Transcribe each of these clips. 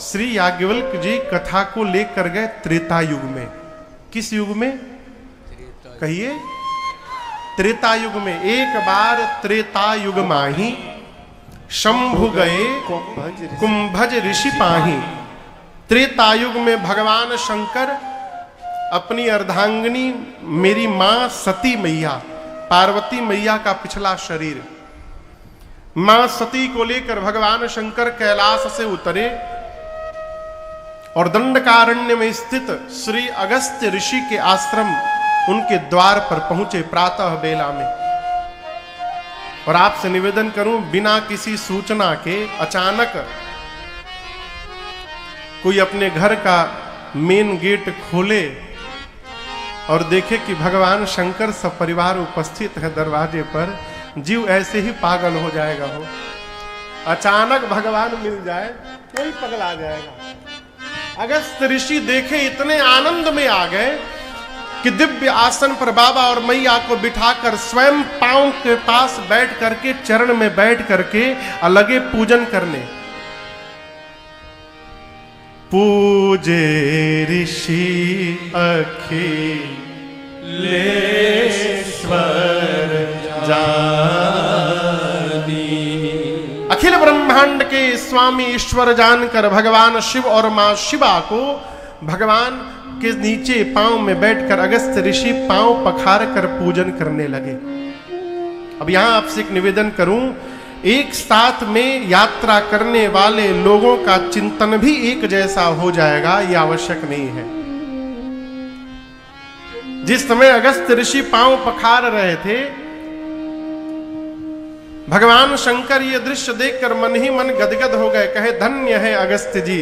श्री याज्ञवल्क्य जी कथा को लेकर गए त्रेता युग में। किस युग में कहिए? त्रेता युग में। एक बार त्रेता युग माही शंभु गए कुंभज ऋषि पाही। त्रेता युग में भगवान शंकर अपनी अर्धांगिनी मेरी मां सती मैया, पार्वती मैया का पिछला शरीर, मां सती को लेकर भगवान शंकर कैलाश से उतरे और दंडकारण्य में स्थित श्री अगस्त्य ऋषि के आश्रम उनके द्वार पर पहुंचे प्रातः बेला में। और आपसे निवेदन करूं, बिना किसी सूचना के अचानक कोई अपने घर का मेन गेट खोले और देखे कि भगवान शंकर सब परिवार उपस्थित है दरवाजे पर, जीव ऐसे ही पागल हो जाएगा। हो अचानक भगवान मिल जाए कोई पगला जाएगा। अगस्त्य ऋषि देखे, इतने आनंद में आ गए कि दिव्य आसन पर बाबा और मैया को बिठाकर स्वयं पांव के पास बैठ करके, चरण में बैठ करके लगे पूजन करने। पूजे ऋषि अखिलेश्वर जानी। अखिल ब्रह्मांड के स्वामी ईश्वर जानकर भगवान शिव और मां शिवा को भगवान के नीचे पांव में बैठकर अगस्त्य ऋषि पांव पखार कर पूजन करने लगे। अब यहां आपसे एक निवेदन करूं, एक साथ में यात्रा करने वाले लोगों का चिंतन भी एक जैसा हो जाएगा, यह आवश्यक नहीं है। जिस समय अगस्त्य ऋषि पांव पखार रहे थे, भगवान शंकर ये दृश्य देखकर मन ही मन गदगद हो गए। कहे, धन्य है अगस्त्य जी,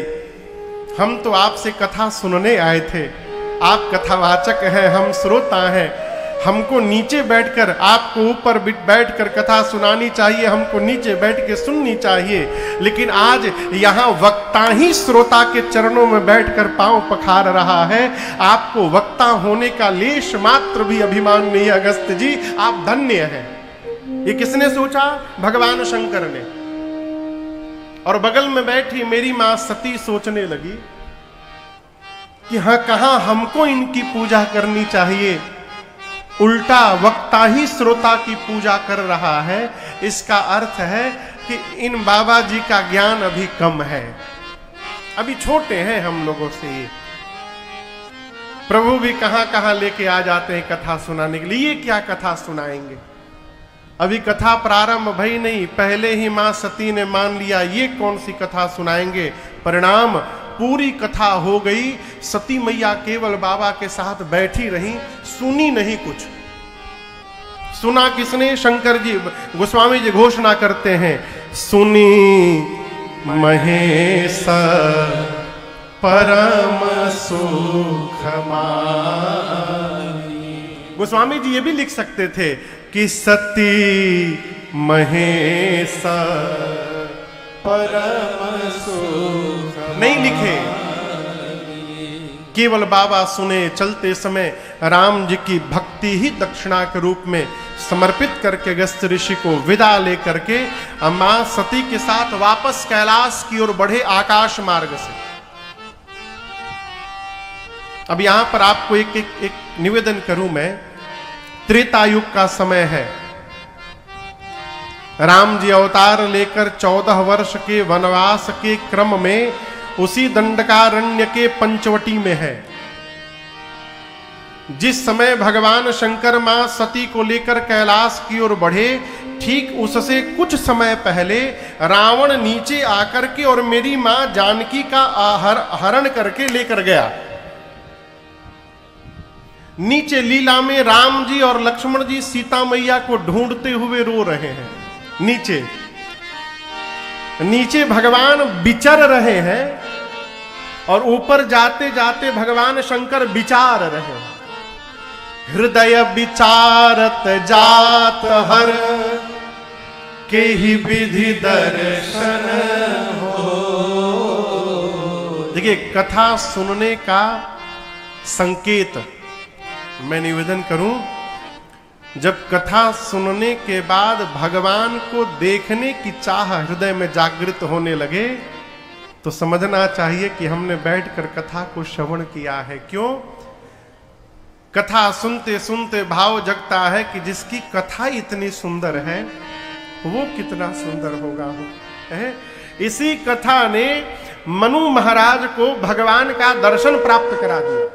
हम तो आपसे कथा सुनने आए थे, आप कथावाचक हैं, हम श्रोता हैं। हमको नीचे बैठकर, आपको ऊपर बैठकर कथा सुनानी चाहिए, हमको नीचे बैठ के सुननी चाहिए, लेकिन आज यहाँ वक्ता ही श्रोता के चरणों में बैठकर पांव पखार रहा है। आपको वक्ता होने का लेश मात्र भी अभिमान नहीं है अगस्त्य जी, आप धन्य हैं। ये किसने सोचा? भगवान शंकर ने। और बगल में बैठी मेरी मां सती सोचने लगी कि हाँ, कहां हमको इनकी पूजा करनी चाहिए, उल्टा वक्ता ही श्रोता की पूजा कर रहा है। इसका अर्थ है कि इन बाबा जी का ज्ञान अभी कम है, अभी छोटे हैं हम लोगों से। प्रभु भी कहां कहां लेके आ जाते हैं कथा सुनाने के लिए, ये क्या कथा सुनाएंगे? अभी कथा प्रारंभ भई नहीं, पहले ही मां सती ने मान लिया ये कौन सी कथा सुनाएंगे। परिणाम पूरी कथा हो गई। सती मैया केवल बाबा के साथ बैठी रही, सुनी नहीं कुछ। सुना किसने? शंकर जी, गोस्वामी जी घोषणा करते हैं, सुनी महेश परम सुख मानी। गोस्वामी जी ये भी लिख सकते थे कि सती महेश परम सुख, नहीं लिखे, केवल बाबा सुने। चलते समय राम जी की भक्ति ही दक्षिणा के रूप में समर्पित करके अगस्त्य ऋषि को विदा लेकर के मां सती के साथ वापस कैलाश की ओर बढ़े आकाश मार्ग से। अब यहां पर आपको एक निवेदन करूं मैं। त्रेता युग का समय है, राम जी अवतार लेकर 14 वर्ष के वनवास के क्रम में उसी दंडकारण्य के पंचवटी में है। जिस समय भगवान शंकर मां सती को लेकर कैलाश की ओर बढ़े, ठीक उससे कुछ समय पहले रावण नीचे आकर के और मेरी मां जानकी का हरण करके लेकर गया। नीचे लीला में राम जी और लक्ष्मण जी सीता मैया को ढूंढते हुए रो रहे हैं। नीचे भगवान विचर रहे हैं और ऊपर जाते जाते भगवान शंकर विचार रहे हैं। हृदय विचारत जात हर के ही विधि दर्शन हो। देखिए, कथा सुनने का संकेत मैं निवेदन करूं, जब कथा सुनने के बाद भगवान को देखने की चाह हृदय में जागृत होने लगे, तो समझना चाहिए कि हमने बैठकर कथा को श्रवण किया है। क्यों? कथा सुनते सुनते भाव जगता है कि जिसकी कथा इतनी सुंदर है वो कितना सुंदर होगा है। इसी कथा ने मनु महाराज को भगवान का दर्शन प्राप्त करा दिया।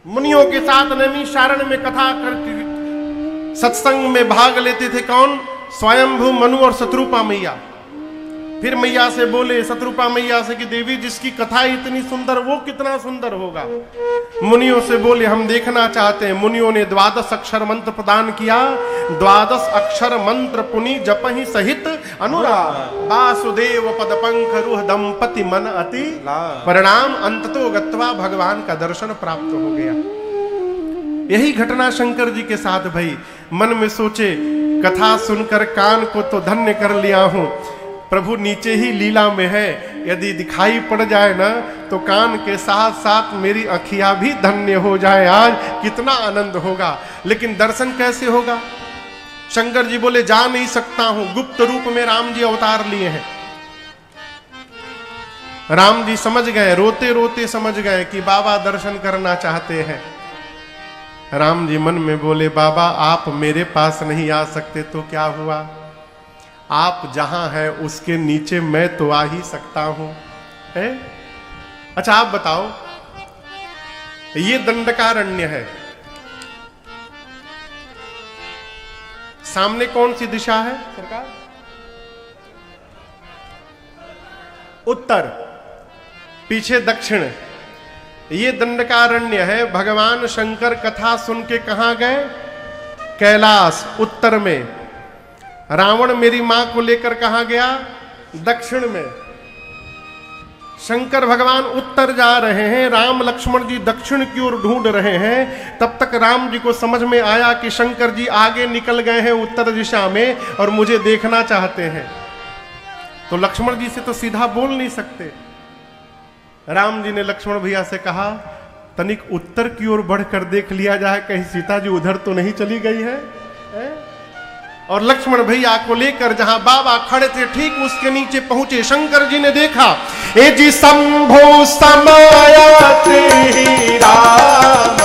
मुनियों के साथ नैमिषारण्य में कथा करके सत्संग में भाग लेते थे कौन? स्वयंभू मनु और शत्रुपा मैया। फिर मैया से बोले, शत्रुपा मैया से कि देवी जिसकी कथा इतनी सुंदर वो कितना सुंदर होगा। मुनियों से बोले हम देखना चाहते हैं। मुनियों ने 12 अक्षर मंत्र प्रदान किया। 12 अक्षर मंत्र पुनि जपहि सहित अनुराग वासुदेव पद पंख रूह दंपति मन अति परिणाम अंततो गत्वा भगवान का दर्शन प्राप्त हो गया। यही घटना शंकर जी के साथ भई। मन में सोचे कथा सुनकर कान को तो धन्य कर लिया हूं, प्रभु नीचे ही लीला में है, यदि दिखाई पड़ जाए ना तो कान के साथ साथ मेरी अखियां भी धन्य हो जाए। आज कितना आनंद होगा। लेकिन दर्शन कैसे होगा? शंकर जी बोले जा नहीं सकता हूं। गुप्त रूप में राम जी अवतार लिए हैं। राम जी समझ गए, रोते रोते समझ गए कि बाबा दर्शन करना चाहते हैं। राम जी मन में बोले बाबा आप मेरे पास नहीं आ सकते तो क्या हुआ, आप जहां हैं उसके नीचे मैं तो आ ही सकता हूं है। अच्छा आप बताओ, ये दंडकारण्य है, सामने कौन सी दिशा है सरकार? उत्तर, पीछे दक्षिण। ये दंडकारण्य है। भगवान शंकर कथा सुन के कहां गए? कैलाश उत्तर में। रावण मेरी मां को लेकर कहां गया? दक्षिण में। शंकर भगवान उत्तर जा रहे हैं, राम लक्ष्मण जी दक्षिण की ओर ढूंढ रहे हैं। तब तक राम जी को समझ में आया कि शंकर जी आगे निकल गए हैं उत्तर दिशा में और मुझे देखना चाहते हैं। तो लक्ष्मण जी से तो सीधा बोल नहीं सकते। राम जी ने लक्ष्मण भैया से कहा तनिक उत्तर की ओर बढ़कर देख लिया जाए, कहीं सीता जी उधर तो नहीं चली गई है? और लक्ष्मण भैया को लेकर जहां बाबा खड़े थे ठीक उसके नीचे पहुंचे। शंकर जी ने देखा, ए जी शंभो समायाते ही राम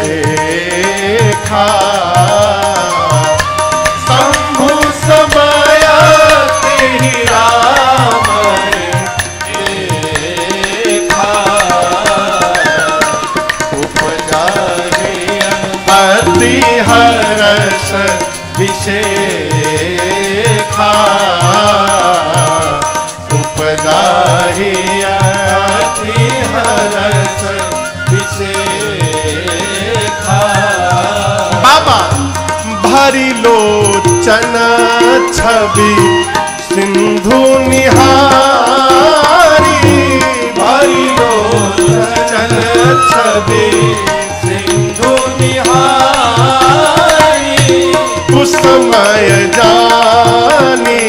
देखा, शंभो समायाते ही राम देखा, उपजा अति हर्ष विशेखा, उपजा अति हर्ष विशेखा। बाबा भरी लोचन छवि सिंधु निहारी, भरी लोचन छवि सिंधु निहारी, कुसमय जानी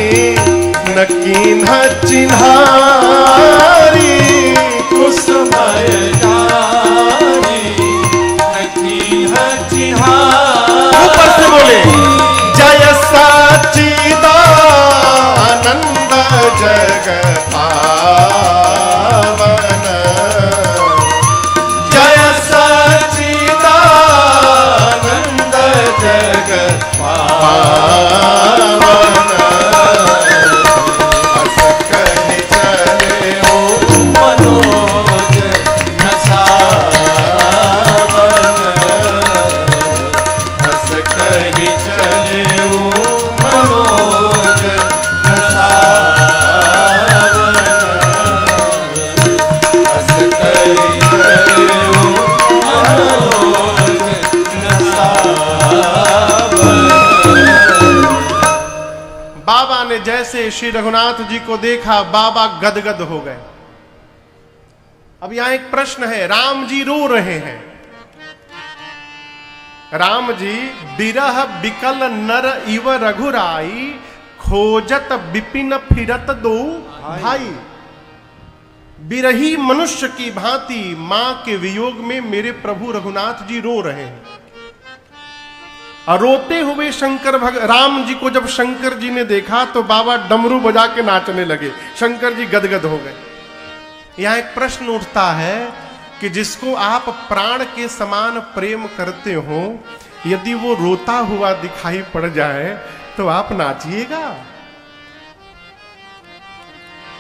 न कीन्ह चिन्हारी, कुसमय जानी न कीन्ह चिन्हारी। ऊपर से बोले जय सच्चिदानंद जग पावन, जय सच्चिदानंद जग पावन, हस कहि चले ओ मनोज नसावन, हस कहि चले ओ मनोज नसावन, हस कहि चले ओ मनोज नसावन। बाबा ने जैसे श्री रघुनाथ जी को देखा बाबा गदगद हो गए। अब यहां एक प्रश्न है, राम जी रो रहे हैं। राम जी बिरह बिकल नर इव रघुराई, खोजत विपिन फिरत दो भाई। बिरही मनुष्य की भांति मां के वियोग में मेरे प्रभु रघुनाथ जी रो रहे हैं। और रोते हुए राम जी को जब शंकर जी ने देखा तो बाबा डमरू बजा के नाचने लगे। शंकर जी गदगद हो गए। यहां एक प्रश्न उठता है कि जिसको आप प्राण के समान प्रेम करते हो, यदि वो रोता हुआ दिखाई पड़ जाए तो आप नाचिएगा?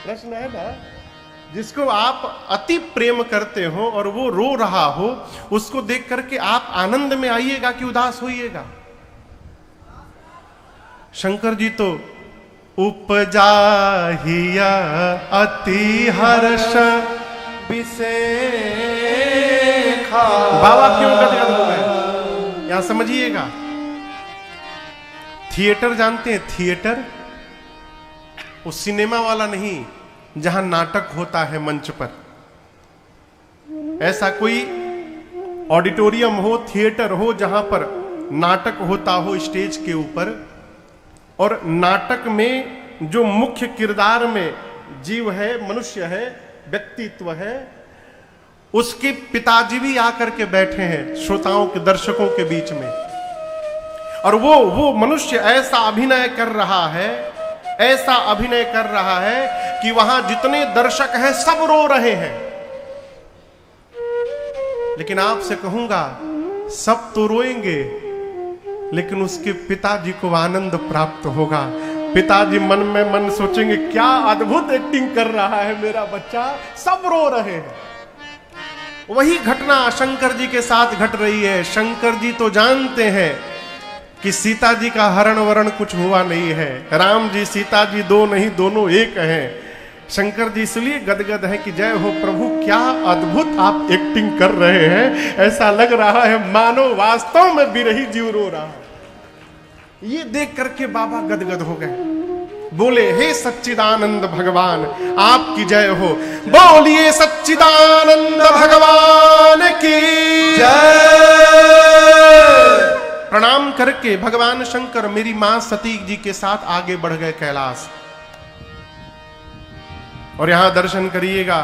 प्रश्न है ना। जिसको आप अति प्रेम करते हो और वो रो रहा हो, उसको देख करके आप आनंद में आइएगा कि उदास होइएगा? शंकर जी तो उपजा हिया अति हर्ष विषेखा। बाबा क्यों गदगद हो गए? यहां समझिएगा। थिएटर जानते हैं? थिएटर वो सिनेमा वाला नहीं जहां नाटक होता है मंच पर। ऐसा कोई ऑडिटोरियम हो, थिएटर हो जहां पर नाटक होता हो स्टेज के ऊपर, और नाटक में जो मुख्य किरदार में जीव है, मनुष्य है, व्यक्तित्व है, उसके पिताजी भी आकर के बैठे हैं श्रोताओं के, दर्शकों के बीच में, और वो मनुष्य ऐसा अभिनय कर रहा है, ऐसा अभिनय कर रहा है कि वहां जितने दर्शक हैं सब रो रहे हैं। लेकिन आपसे कहूंगा, सब तो रोएंगे, लेकिन उसके पिताजी को आनंद प्राप्त होगा। पिताजी मन में मन सोचेंगे, क्या अद्भुत एक्टिंग कर रहा है मेरा बच्चा, सब रो रहे हैं। वही घटना शंकर जी के साथ घट रही है। शंकर जी तो जानते हैं कि सीता जी का हरण वरण कुछ हुआ नहीं है। राम जी सीता जी दो नहीं, दोनों एक हैं। शंकर जी इसलिए गदगद है कि जय हो प्रभु, क्या अद्भुत आप एक्टिंग कर रहे हैं। ऐसा लग रहा है मानो वास्तव में विरही जीव रो रहा है। ये देख करके बाबा गदगद हो गए। बोले, हे सच्चिदानंद भगवान आपकी जय हो। बोलिए सच्चिदानंद भगवान की जय। प्रणाम करके भगवान शंकर मेरी मां सती जी के साथ आगे बढ़ गए कैलाश। और यहां दर्शन करिएगा,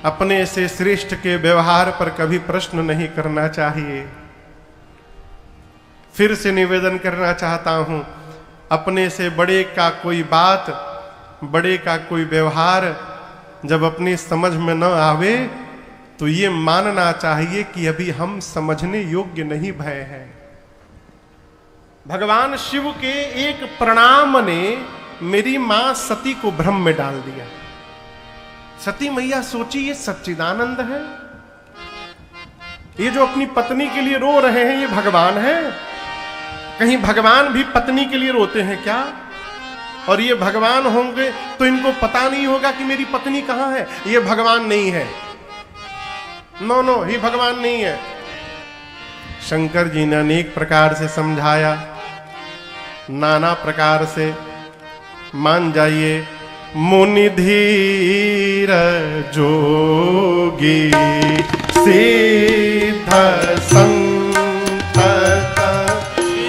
अपने से श्रेष्ठ के व्यवहार पर कभी प्रश्न नहीं करना चाहिए। फिर से निवेदन करना चाहता हूं, अपने से बड़े का कोई बात, बड़े का कोई व्यवहार जब अपनी समझ में न आवे तो ये मानना चाहिए कि अभी हम समझने योग्य नहीं भय हैं। भगवान शिव के एक प्रणाम ने मेरी मां सती को भ्रम में डाल दिया। सती मैया सोची, ये सच्चिदानंद है, ये जो अपनी पत्नी के लिए रो रहे हैं ये भगवान है। कहीं भगवान भी पत्नी के लिए रोते हैं क्या? और ये भगवान होंगे तो इनको पता नहीं होगा कि मेरी पत्नी कहां है। ये भगवान नहीं है, नो नो, ये भगवान नहीं है। शंकर जी ने अनेक प्रकार से समझाया, नाना प्रकार से। मान जाइए, मुनि धीर जोगी सिद्ध संत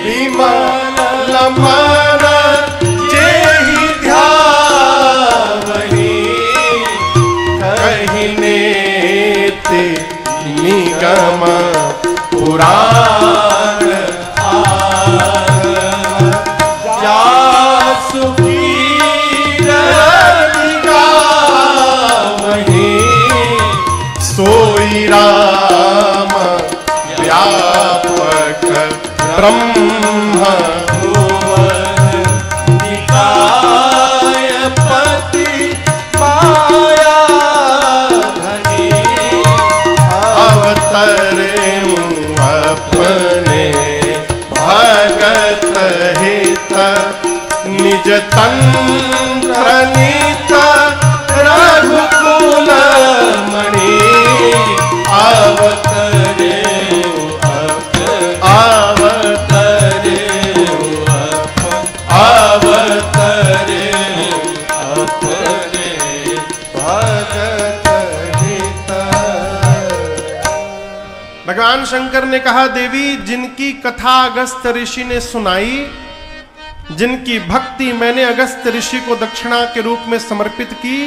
विमल मन जेहि ध्यावहि, कहि नेति निगम पुराण जासु सोई राम व्यापक ब्रह्म निकायपति माया धनी, अवतरे अपने भगत हित, निज तंत्र नीत रघुकुल मणि, अवतरे अवतरे अवतरे अपने भगत हित। भगवान शंकर ने कहा, देवी जिनकी कथा अगस्त ऋषि ने सुनाई, जिनकी भक्ति मैंने अगस्त ऋषि को दक्षिणा के रूप में समर्पित की,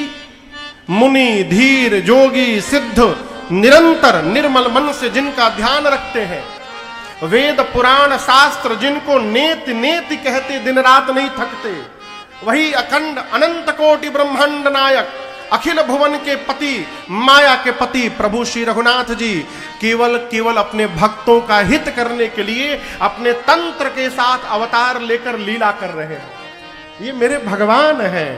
मुनि धीर जोगी सिद्ध निरंतर निर्मल मन से जिनका ध्यान रखते हैं, वेद पुराण शास्त्र जिनको नेति नेति कहते दिन रात नहीं थकते, वही अखंड अनंत कोटि ब्रह्मांड नायक अखिल भुवन के पति माया के पति प्रभु श्री रघुनाथ जी केवल अपने भक्तों का हित करने के लिए अपने तंत्र के साथ अवतार लेकर लीला कर रहे हैं। ये मेरे भगवान हैं।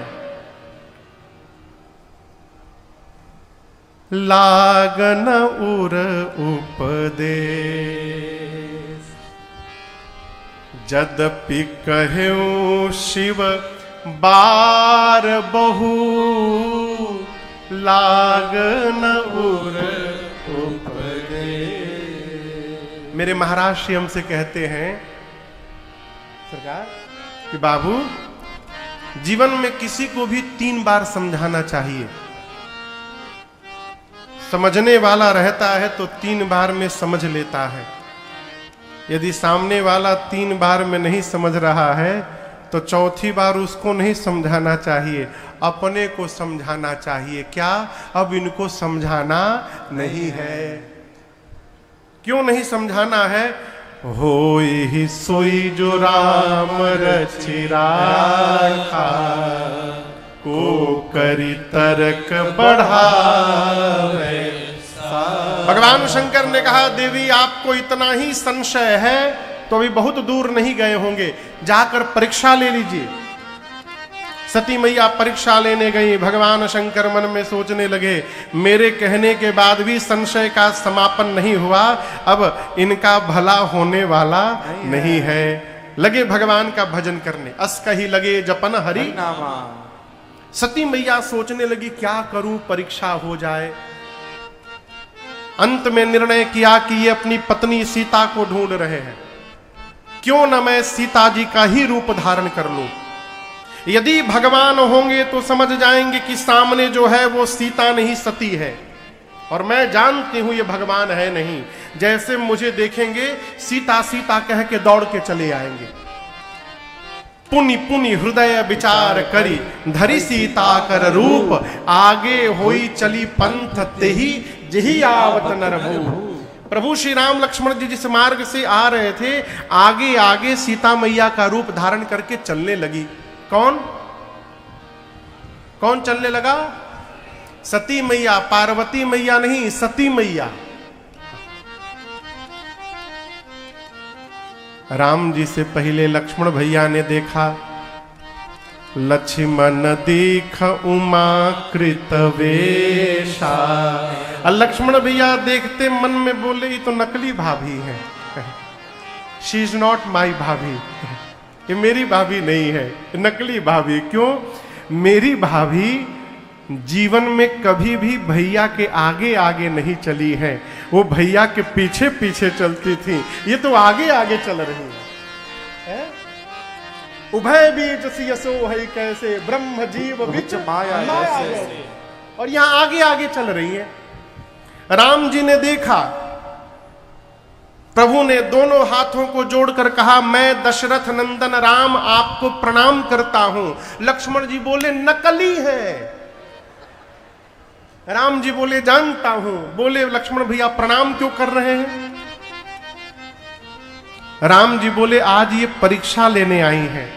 लागन उर उपदेश जदपि कहूं शिव बार बहु, लागन उर उपदेश। मेरे महाराज श्री हमसे कहते हैं सरकार कि बाबू, जीवन में किसी को भी 3 बार समझाना चाहिए। समझने वाला रहता है तो 3 बार में समझ लेता है। यदि सामने वाला 3 बार में नहीं समझ रहा है तो चौथी बार उसको नहीं समझाना चाहिए, अपने को समझाना चाहिए। क्या अब इनको समझाना नहीं है? क्यों नहीं समझाना है? होई ही सोई जो राम रचि राखा, को करी तर्क बढ़ावे। भगवान शंकर ने कहा, देवी आपको इतना ही संशय है तो अभी बहुत दूर नहीं गए होंगे, जाकर परीक्षा ले लीजिए। सती मैया परीक्षा लेने गई। भगवान शंकर मन में सोचने लगे, मेरे कहने के बाद भी संशय का समापन नहीं हुआ, अब इनका भला होने वाला नहीं है। लगे भगवान का भजन करने, अस कही लगे जपन हरि नामा। सती मैया सोचने लगी, क्या करूं, परीक्षा हो जाए। अंत में निर्णय किया कि ये अपनी पत्नी सीता को ढूंढ रहे हैं, क्यों न मैं सीता जी का ही रूप धारण कर लूं। यदि भगवान होंगे तो समझ जाएंगे कि सामने जो है वो सीता नहीं सती है, और मैं जानती हूं ये भगवान है नहीं। जैसे मुझे देखेंगे सीता सीता कह के दौड़ के चले आएंगे। पुनि पुनि हृदय विचार करी, धरी सीता कर रूप, आगे होई चली पंथ तेही जही आवत नरभू। प्रभु श्री राम लक्ष्मण जी जिस मार्ग से आ रहे थे, आगे आगे सीता मैया का रूप धारण करके चलने लगी। कौन कौन चलने लगा? सती मैया, पार्वती मैया नहीं, सती मैया। राम जी से पहले लक्ष्मण भैया ने देखा, लक्ष्मण दीख उमा कृत वेशा। लक्ष्मण भैया देखते मन में बोले, ये तो नकली भाभी है, शी इज नॉट माई भाभी, ये मेरी भाभी नहीं है, नकली भाभी। क्यों? मेरी भाभी जीवन में कभी भी भैया के आगे आगे नहीं चली है, वो भैया के पीछे पीछे चलती थी, ये तो आगे आगे चल रही है। उभय बीच सियसो है कैसे, ब्रह्म जीव बीच माया जैसे। और यहां आगे आगे चल रही है। राम जी ने देखा, प्रभु ने दोनों हाथों को जोड़कर कहा, मैं दशरथ नंदन राम आपको प्रणाम करता हूं। लक्ष्मण जी बोले, नकली है। राम जी बोले, जानता हूं। बोले, लक्ष्मण भैया प्रणाम क्यों कर रहे हैं? राम जी बोले, आज ये परीक्षा लेने आई हैं,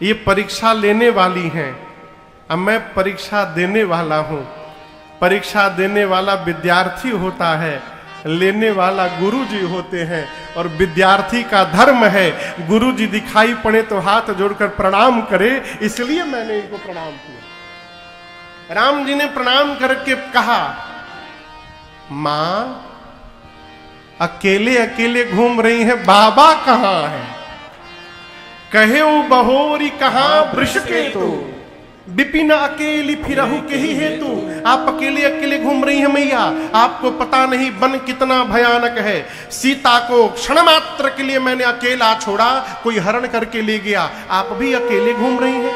ये परीक्षा लेने वाली हैं, अब मैं परीक्षा देने वाला हूं। परीक्षा देने वाला विद्यार्थी होता है, लेने वाला गुरु जी होते हैं, और विद्यार्थी का धर्म है गुरु जी दिखाई पड़े तो हाथ जोड़कर प्रणाम करे, इसलिए मैंने इनको प्रणाम किया। राम जी ने प्रणाम करके कहा, मां अकेले अकेले घूम रही है, बाबा कहां है? कहे बहोरी कहां वृष के तो, विपिन अकेली फिरहु के ही हेतु। आप अकेले अकेले घूम रही हैं मैया, आपको पता नहीं वन कितना भयानक है। सीता को क्षण मात्र के लिए मैंने अकेला छोड़ा, कोई हरण करके ले गया, आप भी अकेले घूम रही हैं।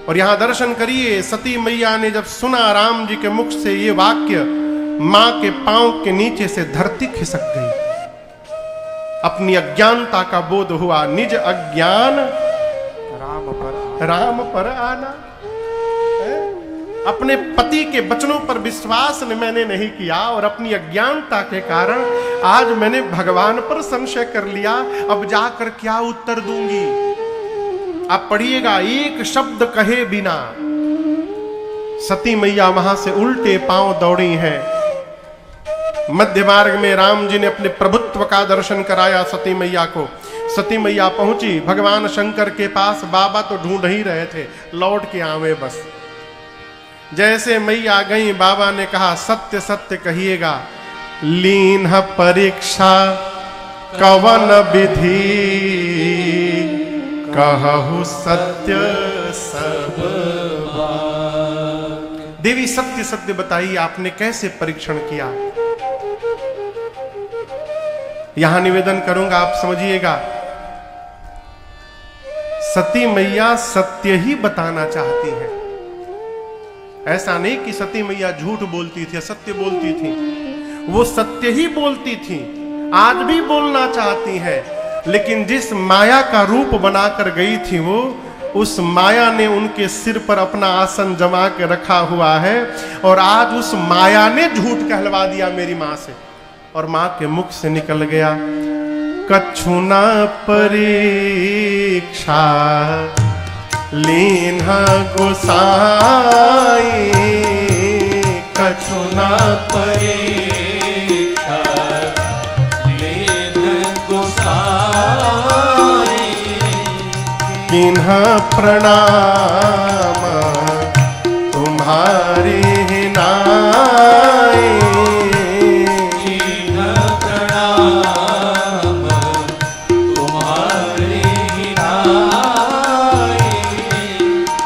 और यहां दर्शन करिए, सती मैया ने जब सुना राम जी के मुख से ये वाक्य, मां के पांव के नीचे से धरती खिसक गई। अपनी अज्ञानता का बोध हुआ, निज अज्ञान राम पर आना। अपने पति के वचनों पर विश्वास मैंने नहीं किया और अपनी अज्ञानता के कारण आज मैंने भगवान पर संशय कर लिया। अब जाकर क्या उत्तर दूंगी? आप पढ़िएगा, एक शब्द कहे बिना सती मैया वहां से उल्टे पांव दौड़ी हैं। मध्य मार्ग में राम जी ने अपने प्रभुत्व का दर्शन कराया सती मैया को। सती मैया पहुंची भगवान शंकर के पास। बाबा तो ढूंढ ही रहे थे, लौट के आवे बस। जैसे मैया गई, बाबा ने कहा सत्य सत्य कहिएगा। लीन परीक्षा कवन विधि, कहु सत्य सब। देवी सत्य सत्य बताइए, आपने कैसे परीक्षण किया? यहां निवेदन करूंगा, आप समझिएगा। सती मैया सत्य ही बताना चाहती हैं। ऐसा नहीं कि सती मैया झूठ बोलती थी, असत्य बोलती थी, वो सत्य ही बोलती थी। आज भी बोलना चाहती है, लेकिन जिस माया का रूप बनाकर गई थी वो, उस माया ने उनके सिर पर अपना आसन जमा के रखा हुआ है। और आज उस माया ने झूठ कहलवा दिया मेरी मां से, और मां के मुख से निकल गया कछु न परीक्षा लीन गोसाई। कछु न परीक्षा लीन गोसाई। किन्ह प्रणाम तुम्हारी नाई।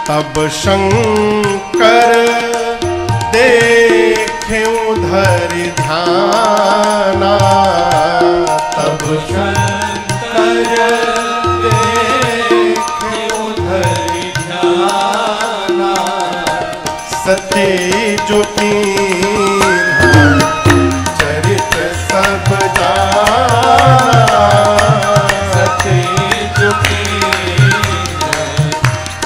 तब शंकर देखे उधर ध्याना। तब शंकर देखे उधर ध्याना। सती जो चरित सब जाना। सती जो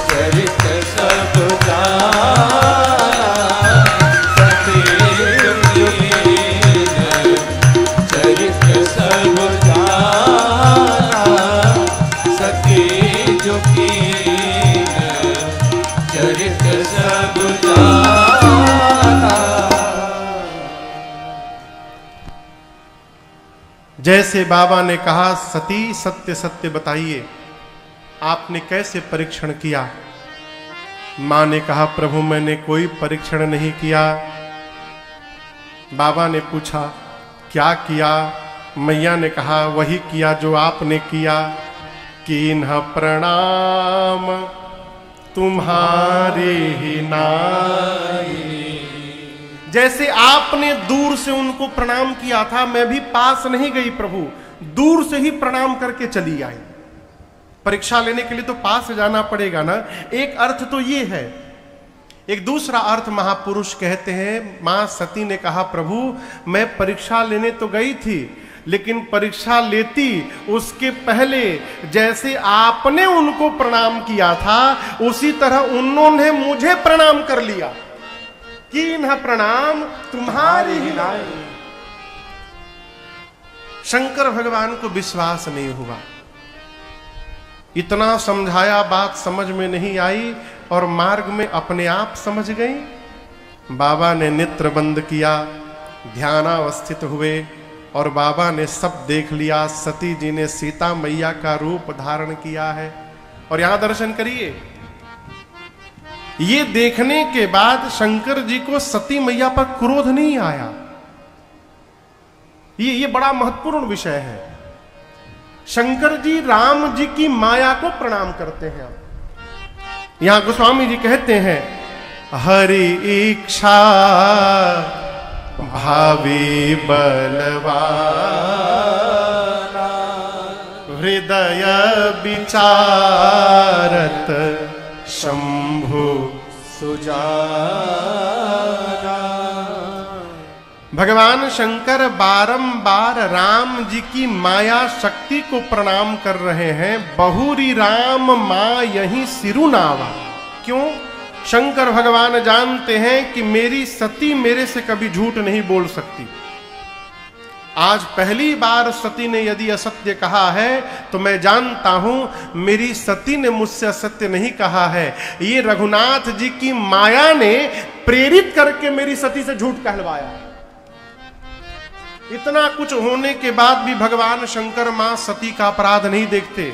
चरित सब जाना। सती जो चरित सब जाना। सती जो चरित सब जाना। जैसे बाबा ने कहा सती सत्य सत्य बताइए, आपने कैसे परीक्षण किया? मां ने कहा प्रभु मैंने कोई परीक्षण नहीं किया। बाबा ने पूछा क्या किया? मैया ने कहा वही किया जो आपने किया। कीन्ह प्रणाम तुम्हारे ही नाई। जैसे आपने दूर से उनको प्रणाम किया था, मैं भी पास नहीं गई प्रभु, दूर से ही प्रणाम करके चली आई। परीक्षा लेने के लिए तो पास जाना पड़ेगा ना। एक अर्थ तो ये है। एक दूसरा अर्थ महापुरुष कहते हैं, मां सती ने कहा प्रभु मैं परीक्षा लेने तो गई थी, लेकिन परीक्षा लेती उसके पहले जैसे आपने उनको प्रणाम किया था, उसी तरह उन्होंने मुझे प्रणाम कर लिया। कीन्ह प्रणाम तुम्हारी ही नाई। शंकर भगवान को विश्वास नहीं हुआ। इतना समझाया, बात समझ में नहीं आई और मार्ग में अपने आप समझ गई। बाबा ने नेत्र बंद किया, ध्यानावस्थित हुए और बाबा ने सब देख लिया। सती जी ने सीता मैया का रूप धारण किया है। और यहां दर्शन करिए, ये देखने के बाद शंकर जी को सती मैया पर क्रोध नहीं आया। ये बड़ा महत्वपूर्ण विषय है। शंकर जी राम जी की माया को प्रणाम करते हैं। यहां गोस्वामी जी कहते हैं हरि इच्छा भावी बलवाना। हृदय विचारत शंभु सुजाना। भगवान शंकर बारंबार राम जी की माया शक्ति को प्रणाम कर रहे हैं। बहुरी राम मां यही सिरुनावा। क्यों? शंकर भगवान जानते हैं कि मेरी सती मेरे से कभी झूठ नहीं बोल सकती। आज पहली बार सती ने यदि असत्य कहा है तो मैं जानता हूं मेरी सती ने मुझसे असत्य नहीं कहा है, ये रघुनाथ जी की माया ने प्रेरित करके मेरी सती से झूठ कहलवाया है। इतना कुछ होने के बाद भी भगवान शंकर मां सती का अपराध नहीं देखते।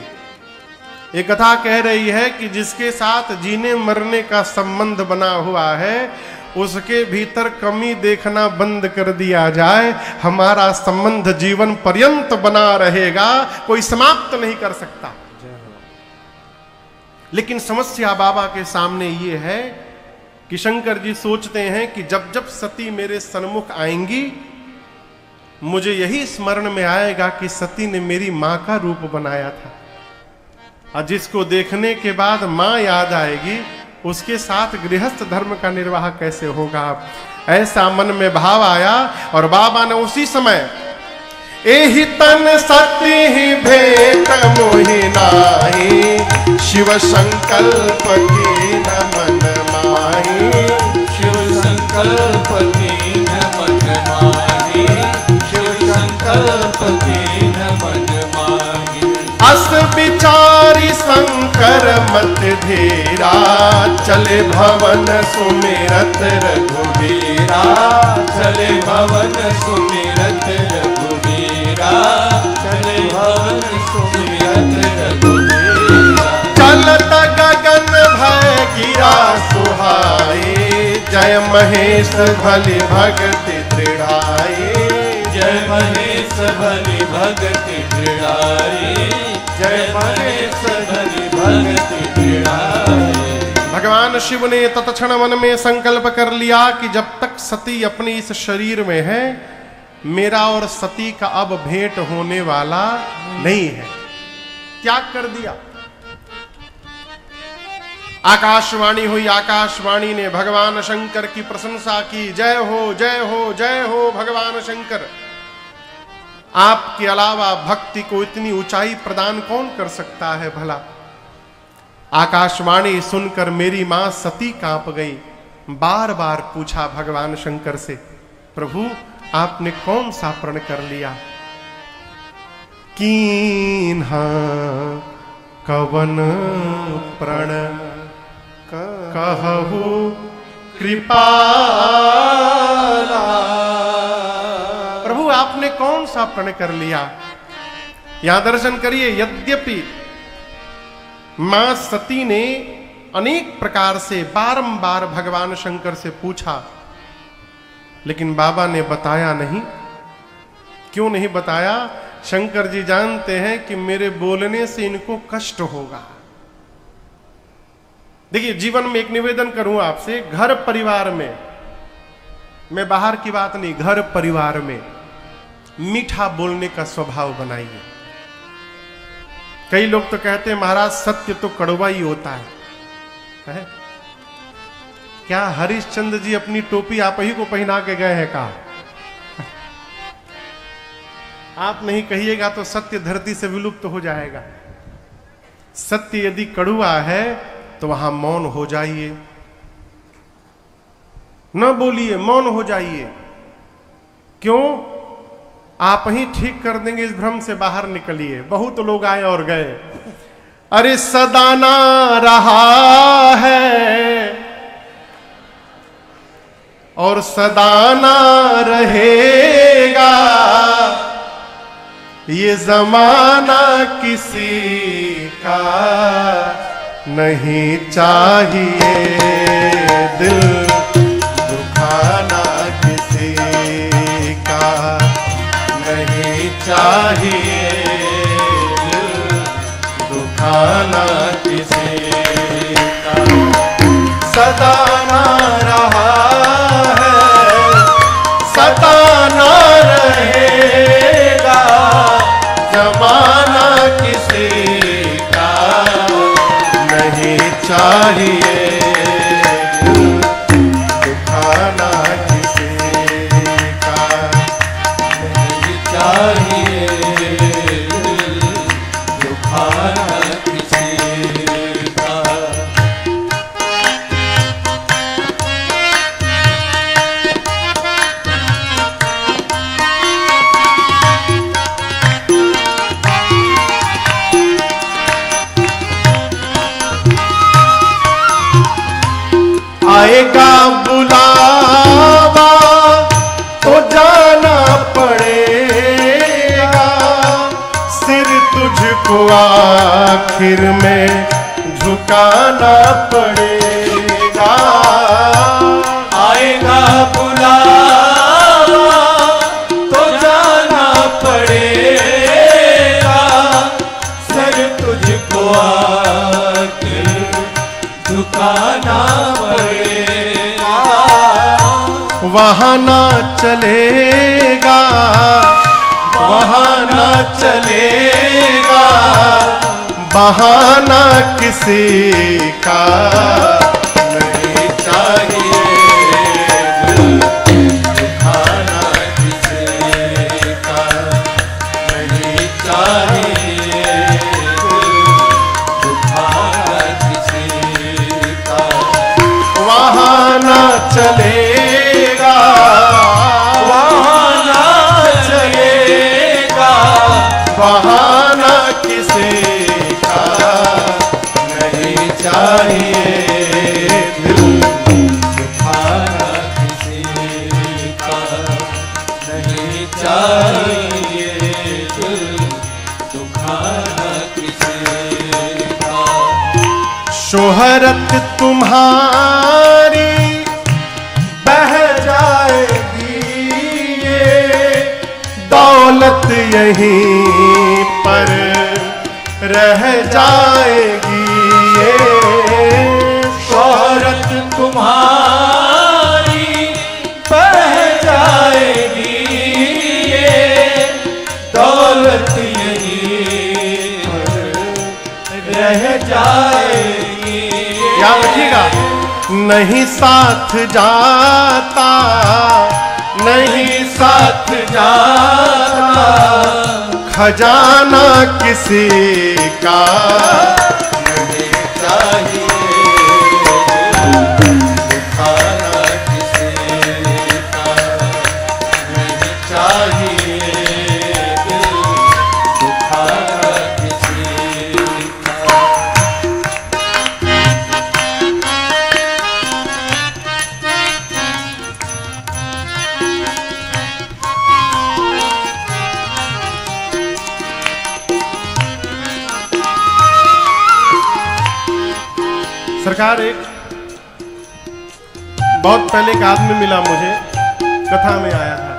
ये कथा कह रही है कि जिसके साथ जीने मरने का संबंध बना हुआ है उसके भीतर कमी देखना बंद कर दिया जाए, हमारा संबंध जीवन पर्यंत बना रहेगा, कोई समाप्त नहीं कर सकता। लेकिन समस्या बाबा के सामने ये है कि शंकर जी सोचते हैं कि जब जब सती मेरे सन्मुख आएंगी मुझे यही स्मरण में आएगा कि सती ने मेरी मां का रूप बनाया था, और जिसको देखने के बाद मां याद आएगी उसके साथ गृहस्थ धर्म का निर्वाह कैसे होगा। ऐसा मन में भाव आया और बाबा ने उसी समय एहि तन सती ही भेंट मोहि नाहि, शिव संकल्प की न मन माही, शिव संकल्प की न मन माही, शिव संकल्प की न मन माही। अस विचारी शंकर मत धीरा, चले भवन सुमिरत रघुवीरा, चले भवन सुमिरत रघुवीरा, चले भवन सुमिरत रघुवीरा। चलत गगन भय गिरा सुहाई, जय महेश भली भगति दृढ़ाई, जय महेश भली भगति दृढ़ाई, जय महेश भली भगति दृढ़ाई। भगवान शिव ने तत्क्षण मन में संकल्प कर लिया कि जब तक सती अपने इस शरीर में है मेरा और सती का अब भेंट होने वाला नहीं है। त्याग कर दिया। आकाशवाणी हुई, आकाशवाणी ने भगवान शंकर की प्रशंसा की। जय हो जय हो जय हो भगवान शंकर, आपके अलावा भक्ति को इतनी ऊंचाई प्रदान कौन कर सकता है भला। आकाशवाणी सुनकर मेरी मां सती कांप गई। बार बार पूछा भगवान शंकर से, प्रभु आपने कौन सा प्रण कर लिया। कीन्हा कवन प्रण कहु कृपाला, प्रभु आपने कौन सा प्रण कर लिया। यहां दर्शन करिए, यद्यपि मां सती ने अनेक प्रकार से बारंबार भगवान शंकर से पूछा, लेकिन बाबा ने बताया नहीं। क्यों नहीं बताया? शंकर जी जानते हैं कि मेरे बोलने से इनको कष्ट होगा। देखिए, जीवन में एक निवेदन करूं आपसे, घर परिवार में, मैं बाहर की बात नहीं, घर परिवार में मीठा बोलने का स्वभाव बनाइए। कई लोग तो कहते हैं महाराज सत्य तो कड़वा ही होता है? क्या हरिश्चंद्र जी अपनी टोपी आप ही को पहना के गए हैं कहा? आप नहीं कहिएगा तो सत्य धरती से विलुप्त हो जाएगा। सत्य यदि कड़वा है तो वहां मौन हो जाइए, न बोलिए, मौन हो जाइए। क्यों? आप ही ठीक कर देंगे, इस भ्रम से बाहर निकलिए। बहुत लोग आए और गए। अरे सदाना रहा है और सदाना रहेगा, ये जमाना किसी का नहीं चाहिए, दिल दुखाना किसी का नहीं चाहिए, दिल दुखाना किसी का। सदाना रहा है, सदाना रहेगा, जमाना किसी का नहीं चाहिए, दुखाना किसी का नहीं चाहिए, दुखाना किसी का। आएगा बुलावा तो जाना पड़ेगा, सिर तुझको आखिर में झुकाना पड़ेगा। आएगा बुलावा तो जाना पड़ेगा, सर तुझको आके झुकाना पड़ेगा। वहाँ ना चलेगा, वहाँ ना चलेगा, बहाना किसी का नहीं चाहिए, दुखाना किसी का नहीं चाहिए, दुखाना किसी का। वहाँ ना चलेगा, वहाँ ना चलेगा, बहाना किसी का नहीं चाहिए, दिल दुखाना किसी का नहीं चाहिए, दिल दुखाना किसी का। शोहरत तुम्हारी बह जाएगी, ये दौलत यहीं पर रह जाएगी, ये शोहरत तुम्हारी बह जाएगी, ये दौलत यहीं पर रह जाएगी। याद रखिएगा, नहीं साथ जाता, नहीं साथ जाता, खजाना किसी का नहीं चाहिए, दुखाना किसी का नहीं चाहिए, दिल दुखाना किसी का। सरकार, एक बहुत पहले एक आदमी मिला मुझे, कथा में आया था,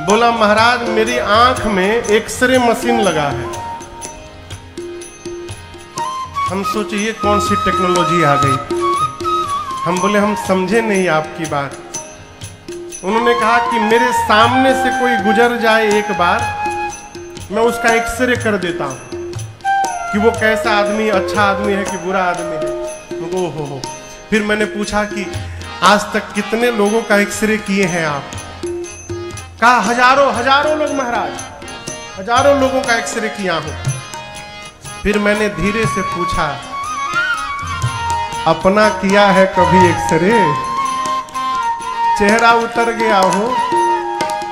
बोला महाराज मेरी आंख में एक्सरे मशीन लगा है। हम सोचे ये कौन सी टेक्नोलॉजी आ गई। हम बोले हम समझे नहीं आपकी बात। उन्होंने कहा कि मेरे सामने से कोई गुजर जाए एक बार, मैं उसका एक्सरे कर देता हूं कि वो कैसा आदमी, अच्छा आदमी है कि बुरा आदमी है। हो। फिर मैंने पूछा कि आज तक कितने लोगों का एक्सरे किए हैं आप? कहा हजारों लोग महाराज, हजारों लोगों का एक्सरे किया हूं। फिर मैंने धीरे से पूछा, अपना किया है कभी एक्सरे? चेहरा उतर गया हो,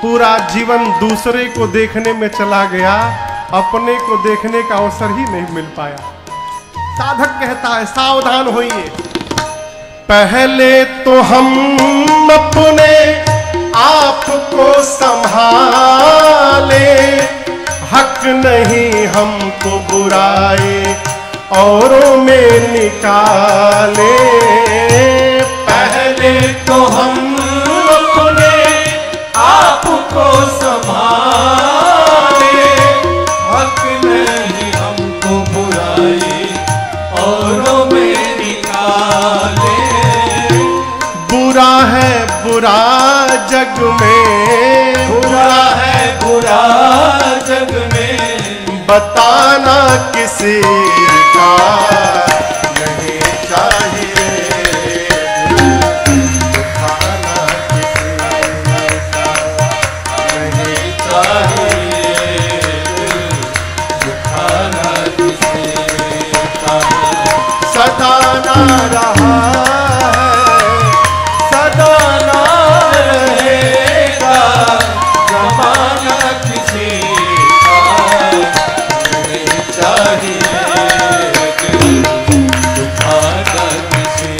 पूरा जीवन दूसरे को देखने में चला गया, अपने को देखने का अवसर ही नहीं मिल पाया। साधक कहता है सावधान होइए, पहले तो हम अपने आप को संभाले, हक नहीं हमको बुराए औरों में निकाले। पहले तो हम अपने आप को संभाले, हक नहीं हमको बुराई औरों में निकाले। बुरा है बुरा जग में, बुरा है बुरा जग में, बताना किसी का नहीं चाहिए, दुखाना किसी का नहीं चाहिए, दुखाना किसी का। सदा ना रहा है, सदा ना रहेगा, जमाना किसी का नहीं चाहिए, दुखाना किसी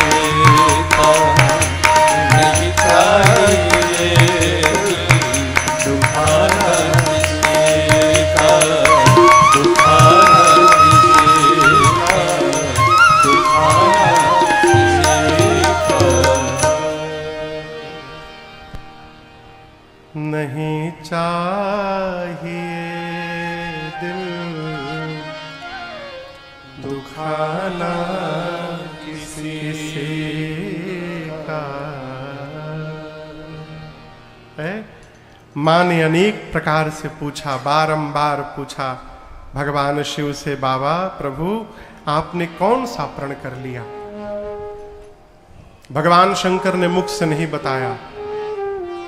किसी का है। माँ ने अनेक प्रकार से पूछा, बारंबार पूछा भगवान शिव से, बाबा प्रभु आपने कौन सा प्रण कर लिया? भगवान शंकर ने मुख से नहीं बताया,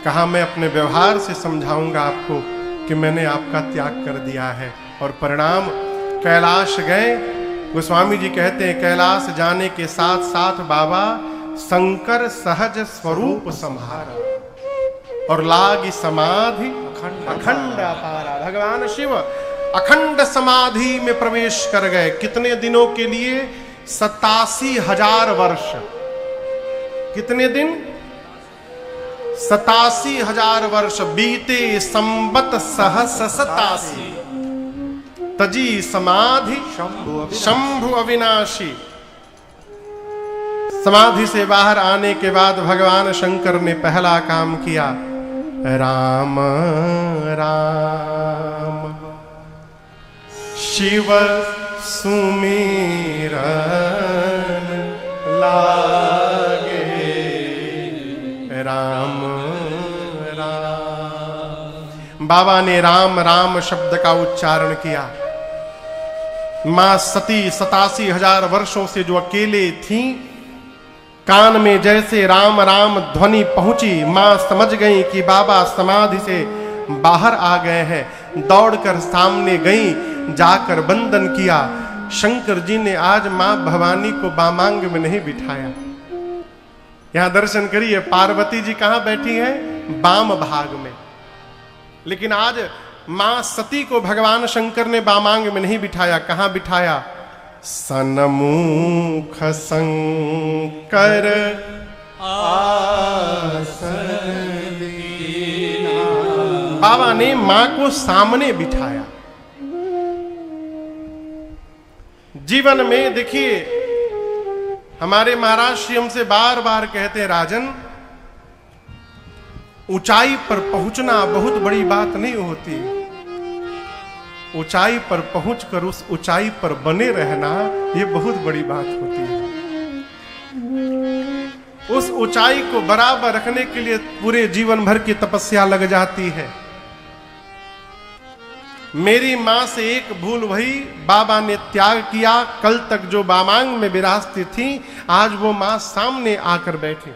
कहा मैं अपने व्यवहार से समझाऊंगा आपको कि मैंने आपका त्याग कर दिया है। और परिणाम कैलाश गए। गोस्वामी जी कहते हैं कैलाश जाने के साथ साथ बाबा शंकर सहज स्वरूप संहारा और लागी समाधि अखंड अपारा। भगवान शिव अखंड समाधि में प्रवेश कर गए। कितने दिनों के लिए? 87,000 वर्ष। कितने दिन? 87,000 वर्ष बीते संबत सहस 87 तजी समाधि शंभु अविनाशी। समाधि से बाहर आने के बाद भगवान शंकर ने पहला काम किया, राम राम शिव सुमिरन लागे, राम राम। बाबा ने राम राम शब्द का उच्चारण किया। मां सती 87,000 वर्षों से जो अकेले थी, कान में जैसे राम राम ध्वनि पहुंची, मां समझ गई कि बाबा समाधि से बाहर आ गए हैं। दौड़कर सामने गई, जाकर वंदन किया। शंकर जी ने आज मां भवानी को बामांग में नहीं बिठाया। यहां दर्शन करिए, पार्वती जी कहां बैठी हैं? बाम भाग में। लेकिन आज मां सती को भगवान शंकर ने बामांग में नहीं बिठाया। कहां बिठाया? सन्मुख शंकर आसन दीना। बाबा ने मां को सामने बिठाया। जीवन में देखिए, हमारे महाराज श्री हमसे बार बार कहते हैं, राजन ऊंचाई पर पहुंचना बहुत बड़ी बात नहीं होती, ऊंचाई पर पहुंचकर उस ऊंचाई पर बने रहना ये बहुत बड़ी बात होती है। उस ऊंचाई को बराबर रखने के लिए पूरे जीवन भर की तपस्या लग जाती है। मेरी मां से एक भूल हुई, बाबा ने त्याग किया। कल तक जो बामांग में विराजती थी, आज वो मां सामने आकर बैठी।